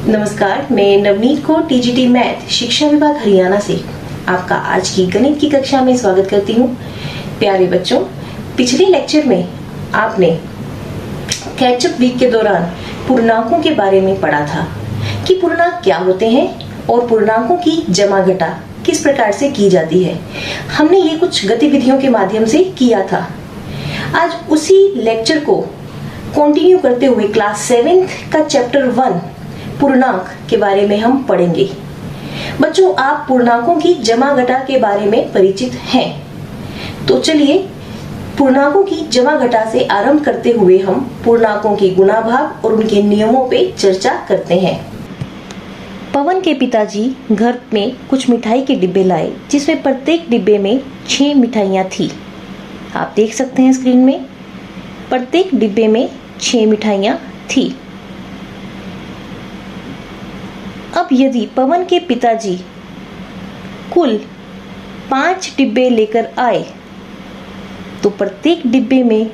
नमस्कार, मैं नवनीत को टीजीटी मैथ शिक्षा विभाग हरियाणा से आपका आज की गणित की कक्षा में स्वागत करती हूँ। प्यारे बच्चों, पिछले लेक्चर में आपने कैचअप वीक के दौरान पूर्णांकों के बारे में पढ़ा था कि पूर्णांक क्या होते हैं और पूर्णांकों की जमा घटा किस प्रकार से की जाती है। हमने ये कुछ गतिविधियों के माध्यम से किया था। आज उसी लेक्चर को कंटिन्यू करते हुए क्लास 7th का चैप्टर 1 पूर्णांक के बारे में हम पढ़ेंगे। बच्चों, आप पूर्णांकों की जमा घटा के बारे में परिचित हैं, तो चलिए पूर्णांकों की जमा घटा से आरंभ करते हुए हम पूर्णांकों की गुणा भाग और उनके नियमों पे चर्चा करते हैं। पवन के पिताजी घर में कुछ मिठाई के डिब्बे लाए, जिसमें प्रत्येक डिब्बे में 6 मिठाइयाँ थी। आप देख सकते हैं स्क्रीन में, प्रत्येक डिब्बे में 6 मिठाइयाँ थी। अब यदि पवन के पिताजी कुल 5 डिब्बे लेकर आए तो प्रत्येक डिब्बे में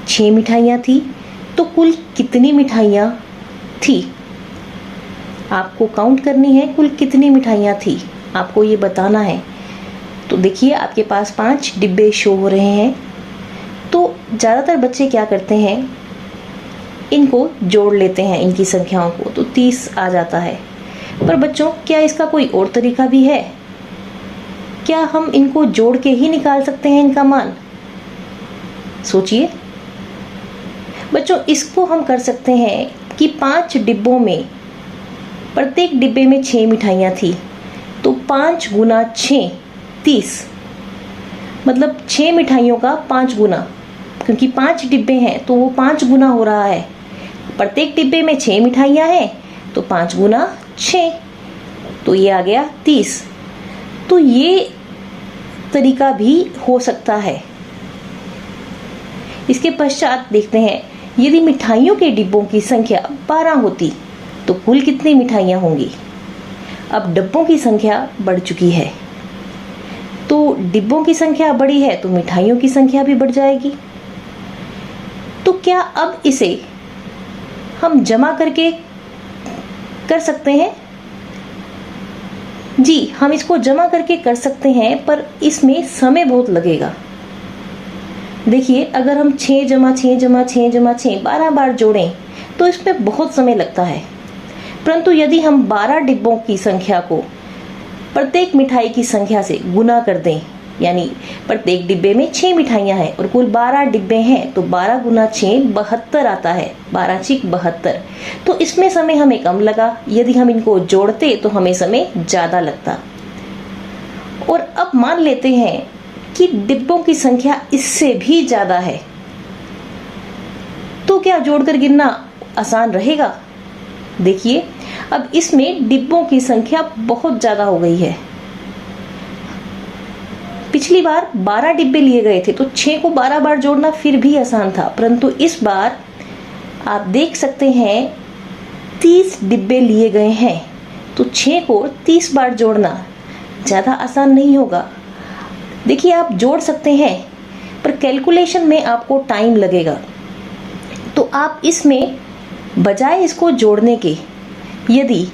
6 मिठाइयाँ थी, तो कुल कितनी मिठाइयाँ थी? आपको काउंट करनी है, कुल कितनी मिठाइयाँ थी आपको ये बताना है। तो देखिए, आपके पास 5 डिब्बे शो हो रहे हैं। तो ज़्यादातर बच्चे क्या करते हैं, इनको जोड़ लेते हैं, इनकी संख्याओं को, तो 30 आ जाता है। पर बच्चों, क्या इसका कोई और तरीका भी है? क्या हम इनको जोड़ के ही निकाल सकते हैं इनका मान? सोचिए बच्चों, इसको हम कर सकते हैं कि 5 डिब्बों में प्रत्येक डिब्बे में 6 मिठाइयाँ थी, तो 5 गुना 6 30, मतलब 6 मिठाइयों का 5 गुना, क्योंकि 5 डिब्बे हैं तो वो 5 गुना हो रहा है। प्रत्येक डिब्बे में 6 मिठाइयाँ हैं तो 5 गुना 6, तो ये आ गया 30। तो ये तरीका भी हो सकता है। इसके पश्चात देखते हैं, यदि मिठाइयों के डिब्बों की संख्या 12 होती तो कुल कितनी मिठाइयाँ होंगी? अब डिब्बों की संख्या बढ़ चुकी है, तो डिब्बों की संख्या बढ़ी है तो मिठाइयों की संख्या भी बढ़ जाएगी। तो क्या अब इसे हम जमा करके कर सकते हैं? जी, हम इसको जमा करके कर सकते हैं, पर इसमें समय बहुत लगेगा। देखिए, अगर हम 6 जमा 6 जमा 6 जमा 6 12 बार जोड़ें तो इसमें बहुत समय लगता है। परंतु यदि हम 12 डिब्बों की संख्या को प्रत्येक मिठाई की संख्या से गुना कर दें, यानी प्रत्येक डिब्बे में 6 मिठाइयाँ हैं और कुल 12 डिब्बे हैं, तो 12 गुना 6 72 आता है, 12 6 72। तो इसमें समय हमें कम लगा। यदि हम इनको जोड़ते तो हमें समय ज़्यादा लगता। और अब मान लेते हैं कि डिब्बों की संख्या इससे भी ज़्यादा है, तो क्या जोड़कर गिनना आसान रहेगा? देखिए, अब इसमें डिब्बों की संख्या बहुत ज़्यादा हो गई है। पिछली बार 12 डिब्बे लिए गए थे तो 6 को 12 बार जोड़ना फिर भी आसान था, परंतु इस बार आप देख सकते हैं 30 डिब्बे लिए गए हैं, तो 6 को 30 बार जोड़ना ज़्यादा आसान नहीं होगा। देखिए, आप जोड़ सकते हैं, पर कैलकुलेशन में आपको टाइम लगेगा। तो आप इसमें बजाय इसको जोड़ने के, यदि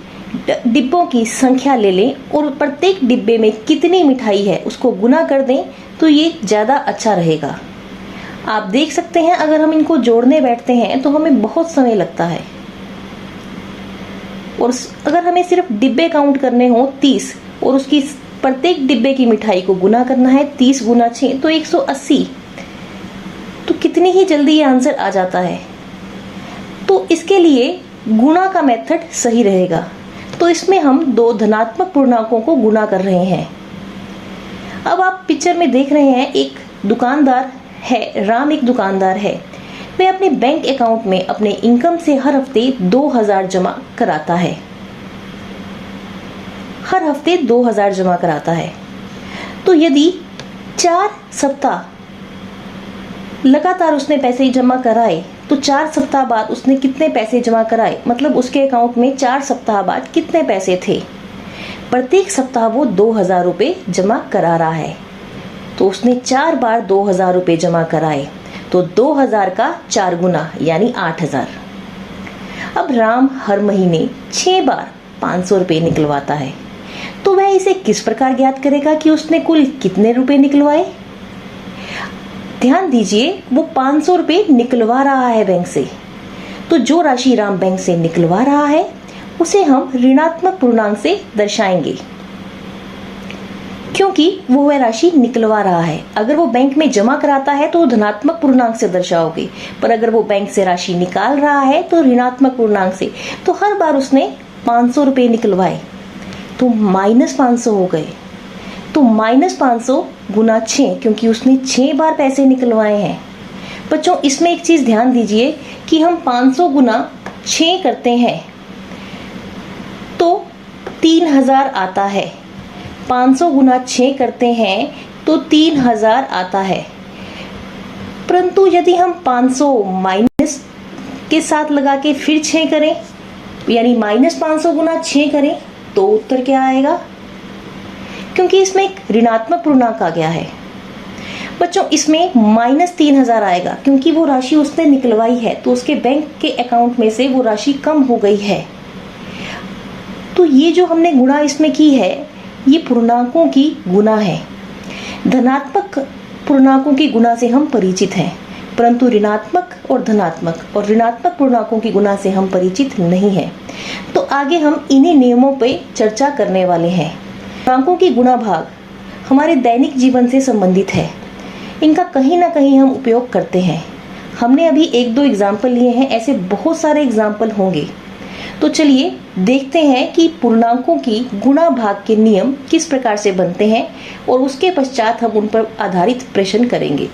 डिब्बों की संख्या ले लें और प्रत्येक डिब्बे में कितनी मिठाई है उसको गुना कर दें, तो ये ज़्यादा अच्छा रहेगा। आप देख सकते हैं, अगर हम इनको जोड़ने बैठते हैं तो हमें बहुत समय लगता है, और अगर हमें सिर्फ डिब्बे काउंट करने हो 30 और उसकी प्रत्येक डिब्बे की मिठाई को गुना करना है 30 गुना 6 तो 180, तो कितनी ही जल्दी ये आंसर आ जाता है। तो इसके लिए गुणा का मेथड सही रहेगा। तो इसमें हम 2 धनात्मक पूर्णांकों को गुणा कर रहे हैं। अब आप पिक्चर में देख रहे हैं, एक दुकानदार है, राम एक दुकानदार है। वह अपने बैंक अकाउंट में अपने इनकम से हर हफ्ते 2000 जमा कराता है। हर हफ्ते 2000 जमा कराता है। तो यदि 4 सप्ताह लगातार उसने पैसे जमा कराए तो 4 सप्ताह बाद उसने कितने पैसे जमा कराए, मतलब उसके अकाउंट में 4 सप्ताह बाद कितने पैसे थे? प्रत्येक सप्ताह वो 2000 रुपये जमा करा रहा है, तो उसने 4 बार 2000 रुपये जमा कराए, तो 2000 का 4 गुना यानी 8000। अब राम हर महीने 6 बार 500 रुपये निकलवाता है, तो वह इसे किस प्रकार ज्ञात करेगा कि उसने कुल कितने रुपए निकलवाए? ध्यान दीजिए, वो 500 रुपये निकलवा रहा है बैंक से, तो जो राशि राम बैंक से निकलवा रहा है उसे हम ऋणात्मक पूर्णांक से दर्शाएंगे, क्योंकि वो वह राशि निकलवा रहा है। अगर वो बैंक में जमा कराता है तो धनात्मक पूर्णांक से दर्शाओगे, पर अगर वो बैंक से राशि निकाल रहा है तो ऋणात्मक पूर्णांक से। तो हर बार उसने 500 रुपये निकलवाए तो -500 हो गए, तो -500 गुना 6, क्योंकि उसने 6 बार पैसे निकलवाए हैं। बच्चों, इसमें एक चीज ध्यान दीजिए कि हम 500 गुना 6 करते हैं तो 3000 आता है। 500 गुना 6 करते हैं तो 3000 आता है। परंतु यदि हम 500 माइनस के साथ लगा के फिर 6 करें, यानी -500 गुना 6 करें, तो उत्तर क्या आएगा? क्योंकि इसमें एक ऋणात्मक पूर्णांक आ गया है। बच्चों, इसमें -3000 आएगा, क्योंकि वो राशि उसने निकलवाई है तो उसके बैंक के अकाउंट में से वो राशि कम हो गई है। तो ये जो हमने गुणा इसमें की है, ये पूर्णांकों की गुणा है। धनात्मक पूर्णांकों की गुणा से हम परिचित हैं, परंतु ऋणात्मक और धनात्मक और ऋणात्मक पूर्णांकों की गुणा से हम परिचित नहीं हैं। तो आगे हम इन्हीं नियमों पे चर्चा करने वाले हैं। पूर्णांकों की गुणा भाग हमारे दैनिक जीवन से संबंधित है, इनका कहीं ना कहीं हम उपयोग करते हैं। हमने अभी 1-2 एग्जाम्पल लिए हैं, ऐसे बहुत सारे एग्जाम्पल होंगे। तो चलिए देखते हैं कि पूर्णांकों की गुणा भाग के नियम किस प्रकार से बनते हैं और उसके पश्चात हम उन पर आधारित प्रश्न करेंगे।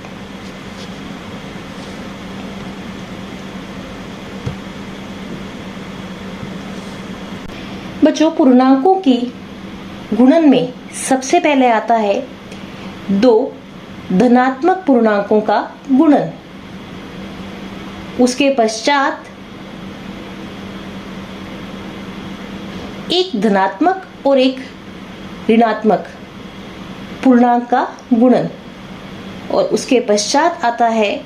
बच्चों, पूर्णांकों की गुणन में सबसे पहले आता है 2 धनात्मक पूर्णांकों का गुणन। उसके पश्चात एक धनात्मक और एक ऋणात्मक पूर्णांक का गुणन, और उसके पश्चात आता है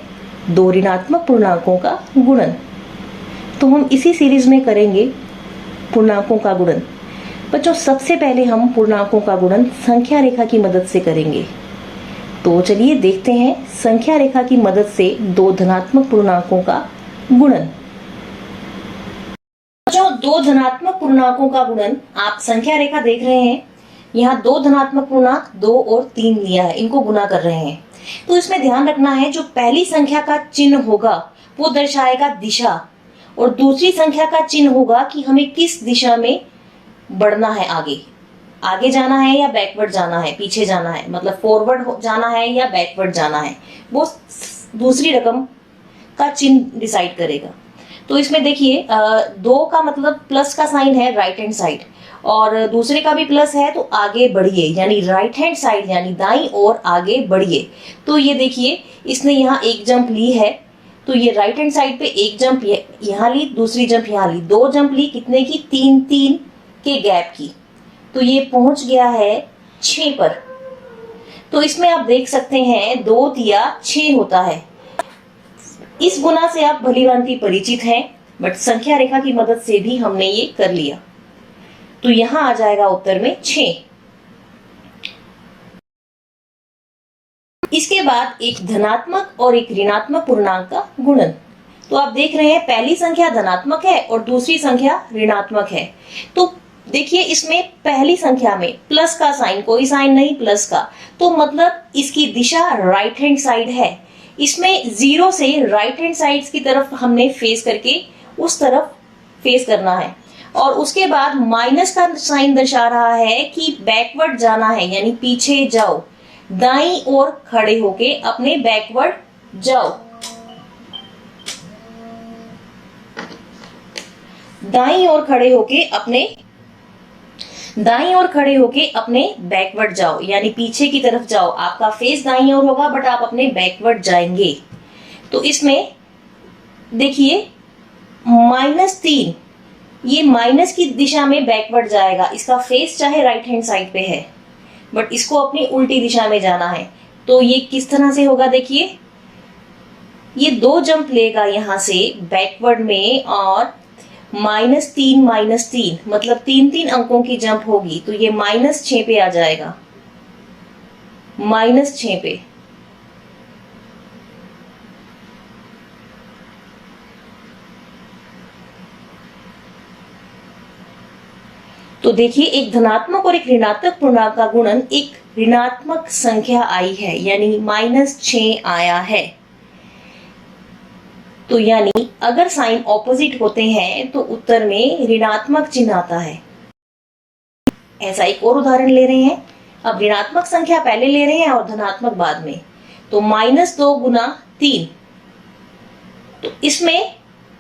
2 ऋणात्मक पूर्णांकों का गुणन। तो हम इसी सीरीज में करेंगे पूर्णांकों का गुणन। बच्चों, सबसे पहले हम पूर्णांकों का गुणन संख्या रेखा की मदद से करेंगे। तो चलिए देखते हैं संख्या रेखा की मदद से 2 धनात्मक पूर्णांकों का गुणन। जो 2 धनात्मक पूर्णांकों का गुणन, आप संख्या रेखा देख रहे हैं, यहाँ 2 धनात्मक पूर्णांक 2 और 3 लिया है, इनको गुणा कर रहे हैं। तो इसमें ध्यान रखना है, जो पहली संख्या का चिन्ह होगा वो दर्शाएगा दिशा, और दूसरी संख्या का चिन्ह होगा कि हमें किस दिशा में बढ़ना है, आगे जाना है या बैकवर्ड जाना है, पीछे जाना है, मतलब फॉरवर्ड जाना है या बैकवर्ड जाना है, वो दूसरी रकम का चिन्ह डिसाइड करेगा। तो इसमें देखिए 2 का मतलब प्लस का साइन है राइट हैंड साइड, और दूसरे का भी प्लस है तो आगे बढ़िए, यानी राइट हैंड साइड यानी दाईं ओर आगे बढ़िए। तो ये देखिए इसने यहाँ एक जंप ली है, तो ये राइट हैंड साइड पे एक जंप यहाँ ली, दूसरी जंप यहाँ ली, 2 जंप ली, कितने की? 3-3 के गैप की। तो ये पहुंच गया है 6 पर। तो इसमें आप देख सकते हैं 2 तिया 6 होता है। इस गुना से आप भलीभांति परिचित हैं, बट संख्या रेखा की मदद से भी हमने ये कर लिया। तो यहां आ जाएगा उत्तर में 6। इसके बाद एक धनात्मक और एक ऋणात्मक पूर्णांक का गुणन। तो आप देख रहे हैं पहली संख्या धनात्मक है और दूसरी संख्या ऋणात्मक है। तो देखिए इसमें पहली संख्या में प्लस का साइन, कोई साइन नहीं प्लस का, तो मतलब इसकी दिशा राइट हैंड साइड है। इसमें 0 से राइट हैंड साइड की तरफ हमने फेस करके उस तरफ फेस करना है, और उसके बाद माइनस का साइन दर्शा रहा है कि बैकवर्ड जाना है, यानी पीछे जाओ, दाईं ओर खड़े होके अपने बैकवर्ड जाओ, दाईं ओर खड़े होके अपने बैकवर्ड जाओ, यानी पीछे की तरफ जाओ। आपका फेस दाईं ओर होगा बट आप अपने बैकवर्ड जाएंगे। तो इसमें देखिए -3, ये माइनस की दिशा में बैकवर्ड जाएगा। इसका फेस चाहे राइट हैंड साइड पे है बट इसको अपनी उल्टी दिशा में जाना है। तो ये किस तरह से होगा? देखिए ये 2 जंप लेगा यहां से बैकवर्ड में, और -3 मतलब 3 अंकों की जंप होगी, तो ये -6 पे आ जाएगा, -6 पे। तो देखिए, एक धनात्मक और एक ऋणात्मक पूर्णांक का गुणन एक ऋणात्मक संख्या आई है, यानी -6 आया है। तो यानी अगर साइन ऑपोजिट होते हैं तो उत्तर में ऋणात्मक चिन्ह आता है। ऐसा एक और उदाहरण ले रहे हैं। अब ऋणात्मक संख्या पहले ले रहे हैं और धनात्मक बाद में। तो -2 गुना 3, तो इसमें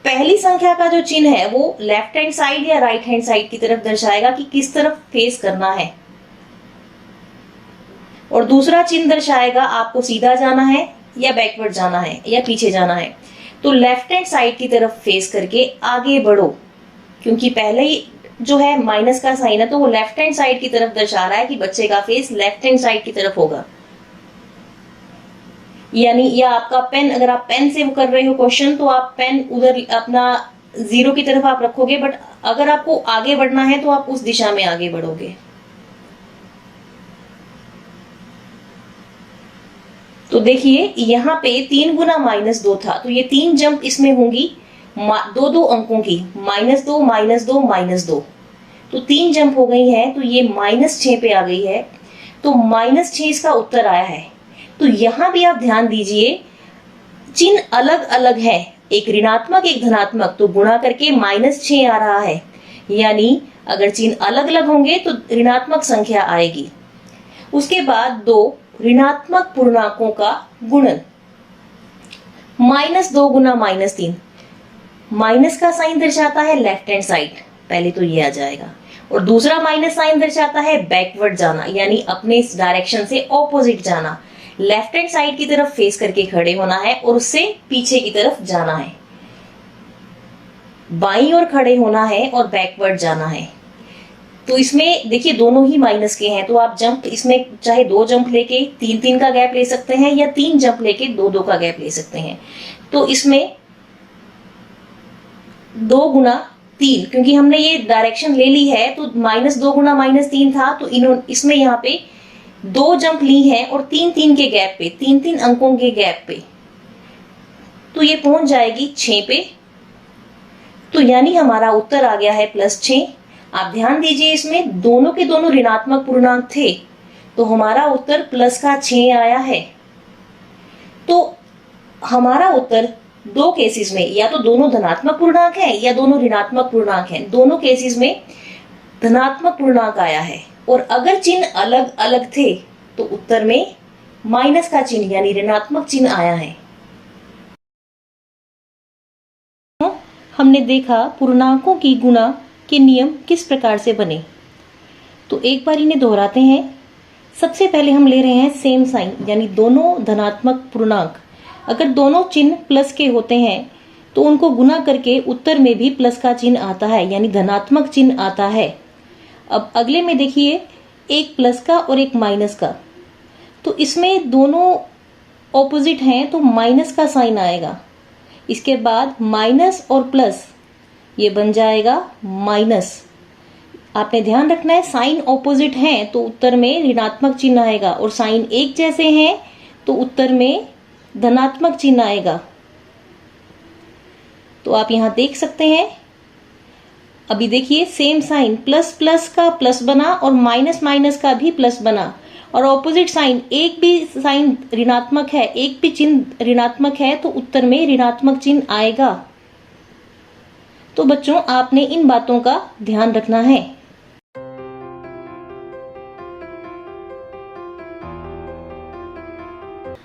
पहली संख्या का जो चिन्ह है वो लेफ्ट हैंड साइड या राइट हैंड साइड की तरफ दर्शाएगा कि किस तरफ फेस करना है, और दूसरा चिन्ह दर्शाएगा आपको सीधा जाना है या बैकवर्ड जाना है या पीछे जाना है। तो लेफ्ट हैंड साइड की तरफ फेस करके आगे बढ़ो, क्योंकि पहले ही जो है माइनस का साइन है तो वो लेफ्ट हैंड साइड की तरफ दर्शा रहा है कि बच्चे का फेस लेफ्ट हैंड साइड की तरफ होगा। यानी या आपका पेन, अगर आप पेन से कर रहे हो क्वेश्चन तो आप पेन उधर अपना 0 की तरफ आप रखोगे, बट अगर आपको आगे बढ़ना है तो आप उस दिशा में आगे बढ़ोगे। तो देखिए यहाँ पे 3 गुना -2 था, तो ये 3 जंप इसमें होंगी 2 अंकों की, -2 -2 -2, तो 3 जंप हो गई है, तो ये -6 पे आ गई है। तो -6 इसका उत्तर आया है। तो यहां भी आप ध्यान दीजिए, चिन्ह अलग अलग है, एक ऋणात्मक एक धनात्मक, तो गुणा करके -6 आ रहा है। यानी अगर चिन्ह अलग अलग होंगे तो ऋणात्मक संख्या आएगी। उसके बाद 2 ऋणात्मक पूर्णांकों का गुणन, -2 गुना -3, माइनस का साइन दर्शाता है लेफ्ट हैंड साइड, पहले तो ये आ जाएगा, और दूसरा माइनस साइन दर्शाता है बैकवर्ड जाना, यानी अपने इस डायरेक्शन से ऑपोजिट जाना। लेफ्ट हैंड साइड की तरफ फेस करके खड़े होना है और उससे पीछे की तरफ जाना है, बाईं ओर खड़े होना है और बैकवर्ड जाना है। तो इसमें देखिए दोनों ही माइनस के हैं, तो आप जंप इसमें चाहे 2 जंप लेके 3-3 का गैप ले सकते हैं या 3 जंप लेके 2-2 का गैप ले सकते हैं। तो इसमें 2 गुना 3, क्योंकि हमने ये डायरेक्शन ले ली है तो -2 गुना -3 था, तो इसमें यहाँ पे 2 जंप ली हैं और 3-3 के गैप पे, 3-3 अंकों के गैप पे, तो ये पहुंच जाएगी 6 पे। तो यानी हमारा उत्तर आ गया है +6। आप ध्यान दीजिए, इसमें दोनों के दोनों ऋणात्मक पूर्णांक थे, तो हमारा उत्तर +6 आया है। तो हमारा उत्तर 2 केसेस में या तो दोनों धनात्मक पूर्णांक है या दोनों ऋणात्मक पूर्णांक हैं, दोनों केसेस में धनात्मक पूर्णांक आया है। और अगर चिन्ह अलग अलग थे तो उत्तर में माइनस का चिन्ह यानी ऋणात्मक चिन्ह आया है। हमने देखा पूर्णांकों की गुणा के नियम किस प्रकार से बने, तो एक बार इन्हें दोहराते हैं। सबसे पहले हम ले रहे हैं सेम साइन, यानी दोनों धनात्मक पूर्णांक अगर दोनों चिन्ह प्लस के होते हैं तो उनको गुना करके उत्तर में भी प्लस का चिन्ह आता है, यानी धनात्मक चिन्ह आता है। अब अगले में देखिए, एक प्लस का और एक माइनस का, तो इसमें दोनों ऑपोजिट हैं तो माइनस का साइन आएगा। इसके बाद माइनस और प्लस ये बन जाएगा माइनस। आपने ध्यान रखना है, साइन ऑपोजिट हैं तो उत्तर में ऋणात्मक चिन्ह आएगा, और साइन एक जैसे हैं तो उत्तर में धनात्मक चिन्ह आएगा। तो आप यहां देख सकते हैं, अभी देखिए सेम साइन, प्लस प्लस का प्लस बना और माइनस माइनस का भी प्लस बना, और ऑपोजिट साइन, एक भी साइन ऋणात्मक है एक भी चिन्ह ऋणात्मक है तो उत्तर में ऋणात्मक चिन्ह आएगा। तो बच्चों आपने इन बातों का ध्यान रखना है।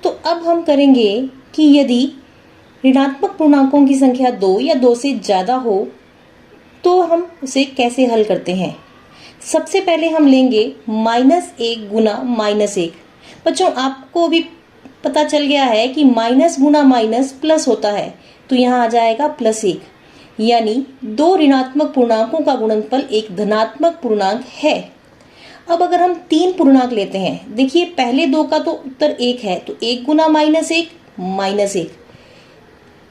तो अब हम करेंगे कि यदि ऋणात्मक पूर्णांकों की संख्या 2 या 2 से ज्यादा हो तो हम उसे कैसे हल करते हैं। सबसे पहले हम लेंगे -1 गुना -1। बच्चों आपको अभी पता चल गया है कि माइनस गुना माइनस प्लस होता है, तो यहाँ आ जाएगा +1, यानी 2 ऋणात्मक पूर्णांकों का गुणनफल एक धनात्मक पूर्णांक है। अब अगर हम 3 पूर्णांक लेते हैं, देखिए पहले 2 का तो उत्तर 1 है, तो 1 गुना -1 -1।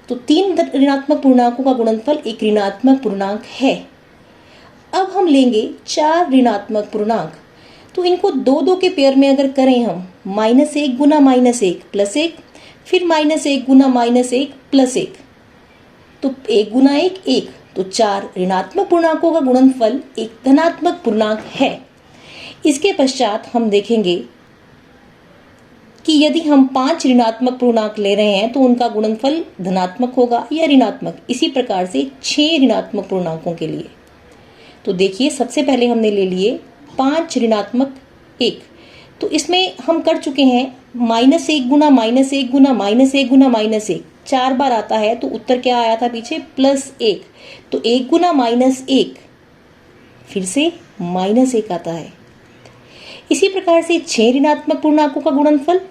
तो 3 ऋणात्मक पूर्णांकों का गुणनफल एक ऋणात्मक पूर्णांक है। अब हम लेंगे 4 ऋणात्मक पूर्णांक, तो इनको 2-2 के पेयर में अगर करें हम, -1 गुना -1 प्लस 1, फिर -1 गुना -1 प्लस 1, तो 1 गुना 1 1, तो 4 ऋणात्मक पूर्णांकों का गुणनफल एक धनात्मक पूर्णांक है। इसके पश्चात हम देखेंगे कि यदि हम 5 ऋणात्मक पूर्णांक ले रहे हैं तो उनका गुणनफल धनात्मक होगा या ऋणात्मक। इसी प्रकार से 6 ऋणात्मक पूर्णांकों के लिए, तो देखिए सबसे पहले हमने ले लिए 5 ऋणात्मक 1, तो इसमें हम कर चुके हैं -1 गुना -1 गुना -1 गुना -1, 4 बार आता है, तो उत्तर क्या आया था पीछे, +1, तो 1 गुना -1 फिर से -1 आता है। इसी प्रकार से 6 ऋणात्मक पूर्णांकों का गुणनफल,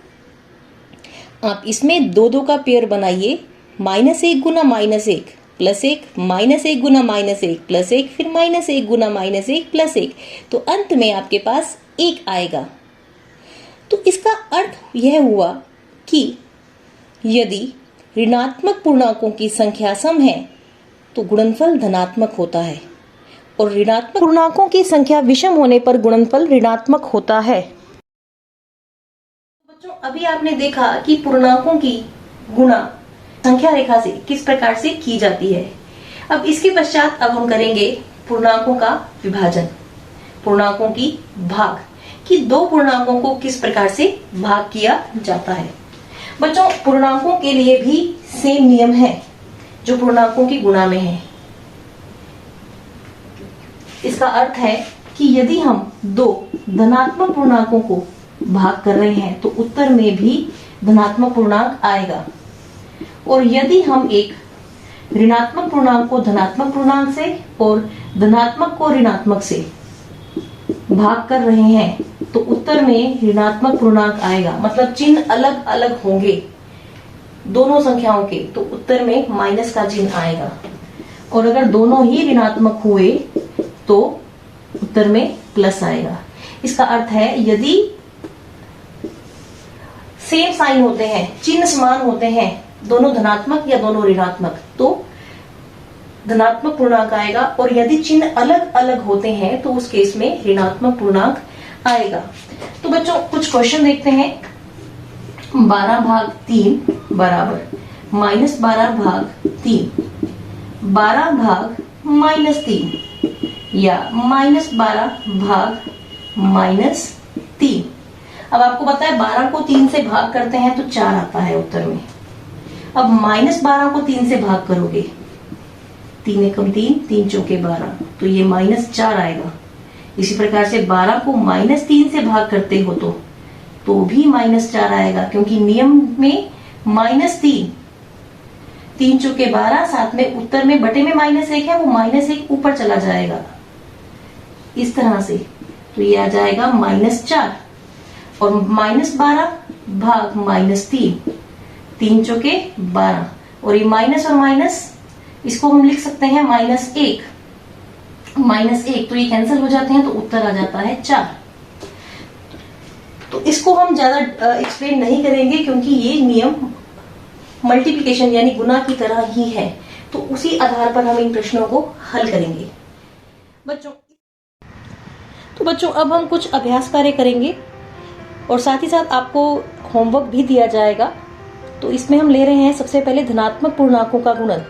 आप इसमें 2-2 का पेयर बनाइए, -1 गुना -1 प्लस 1, -1 गुना -1 प्लस 1, फिर -1 गुना -1 प्लस 1, तो अंत में आपके पास 1 आएगा। तो इसका अर्थ यह हुआ कि यदि ऋणात्मक पूर्णांकों की संख्या सम है तो गुणनफल धनात्मक होता है, और ऋणात्मक पूर्णांकों की संख्या विषम होने पर गुणनफल ऋणात्मक होता है। बच्चों, अभी आपने देखा कि पूर्णांकों की गुणा संख्या रेखा से किस प्रकार से की जाती है। अब इसके पश्चात अब हम करेंगे पूर्णांकों का विभाजन, पूर्णांकों की भाग, कि 2 पूर्णांकों को किस प्रकार से भाग किया जाता है। बच्चों, पूर्णांकों के लिए भी सेम नियम है जो पूर्णांकों की गुणा में है। इसका अर्थ है कि यदि हम 2 धनात्मक पूर्णांकों को भाग कर रहे हैं तो उत्तर में भी धनात्मक पूर्णांक आएगा, और यदि हम एक ऋणात्मक पूर्णांक को धनात्मक पूर्णांक से और धनात्मक को ऋणात्मक से भाग कर रहे हैं तो उत्तर में ऋणात्मक पूर्णांक आएगा, मतलब चिन्ह अलग अलग होंगे दोनों संख्याओं के, तो उत्तर में माइनस का चिन्ह आएगा। और अगर दोनों ही ऋणात्मक हुए तो उत्तर में प्लस आएगा। इसका अर्थ है यदि सेम साइन होते हैं, चिन्ह समान होते हैं, दोनों धनात्मक या दोनों ऋणात्मक, तो धनात्मक पूर्णांक आएगा, और यदि चिन्ह अलग अलग होते हैं तो उस केस में ऋणात्मक पूर्णांक आएगा। तो बच्चों कुछ क्वेश्चन देखते हैं। 12/3 बराबर -12/3, 12/-3 या -12/-3। अब आपको पता है 12 को 3 से भाग करते हैं तो 4 आता है उत्तर में। अब -12 को 3 से भाग करोगे, 3 एकम 3, 3 चौके 12, तो ये -4 आएगा। इसी प्रकार से 12 को -3 से भाग करते हो तो भी -4 आएगा, क्योंकि नियम में -3, 3 चौके 12, साथ में उत्तर में बटे में -1 है, वो -1 ऊपर चला जाएगा इस तरह से, तो ये आ जाएगा -4, और -12 भाग -3, 3 चौके 12, और ये माइनस और माइनस इसको हम लिख सकते हैं -1, तो ये कैंसिल हो जाते हैं, तो उत्तर आ जाता है 4। तो इसको हम ज्यादा एक्सप्लेन नहीं करेंगे, क्योंकि ये नियम मल्टीप्लिकेशन यानी गुना की तरह ही है, तो उसी आधार पर हम इन प्रश्नों को हल करेंगे। बच्चों अब हम कुछ अभ्यास कार्य करेंगे, और साथ ही साथ आपको होमवर्क भी दिया जाएगा। तो इसमें हम ले रहे हैं सबसे पहले धनात्मक पूर्णांकों का गुणन।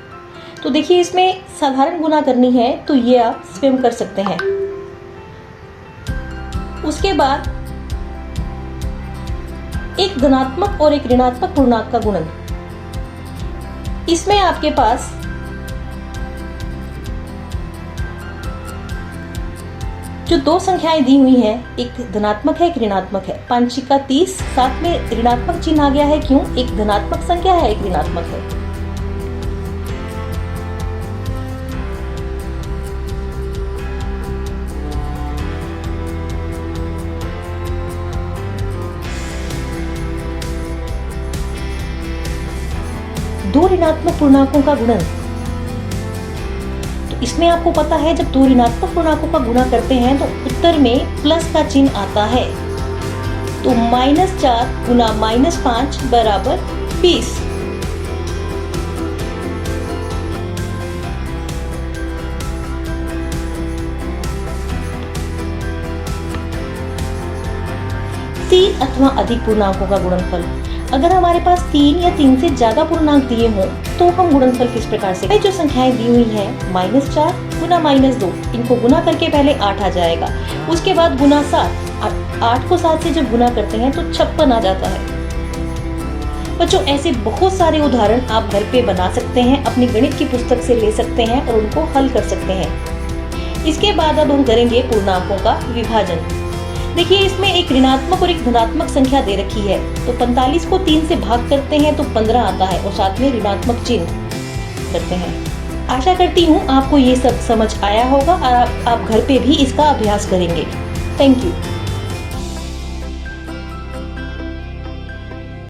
तो देखिए इसमें साधारण गुना करनी है, तो ये आप स्वयं कर सकते हैं। उसके बाद एक धनात्मक और एक ऋणात्मक पूर्णांक का गुणन। इसमें आपके पास जो 2 संख्याएं दी हुई हैं, एक धनात्मक है एक ऋणात्मक है, 5 30, साथ में ऋणात्मक चिन्ह आ गया है, क्यों? एक धनात्मक संख्या है एक ऋणात्मक है। दो ऋणात्मक पूर्णांकों का गुणन। तो इसमें आपको पता है जब 2 ऋणात्मक पूर्णांकों का गुणा करते हैं तो उत्तर में प्लस का चिन्ह आता है। तो -4 गुना -5 बराबर 20। तीन अथवा अधिक पूर्णांकों का गुणनफल। अगर हमारे पास 3 या 3 से ज्यादा पूर्णांक दिए हों तो हम गुणनफल किस प्रकार से, जो संख्याएं दी हुई हैं -4 गुना -2, इनको गुना करके पहले 8 आ जाएगा, उसके बाद गुना 7, 8 को 7 से जब गुना करते हैं तो 56 आ जाता है। बच्चों ऐसे बहुत सारे उदाहरण आप घर पे बना सकते हैं, अपनी गणित की पुस्तक से ले सकते हैं और उनको हल कर सकते हैं। इसके बाद अब हम करेंगे पूर्णांकों का विभाजन। देखिए इसमें एक ऋणात्मक और एक धनात्मक संख्या दे रखी है, तो 45 को 3 से भाग करते हैं तो 15 आता है और साथ में ऋणात्मक चिन्ह करते हैं। आशा करती हूँ आपको ये सब समझ आया होगा और आप घर पे भी इसका अभ्यास करेंगे। Thank you.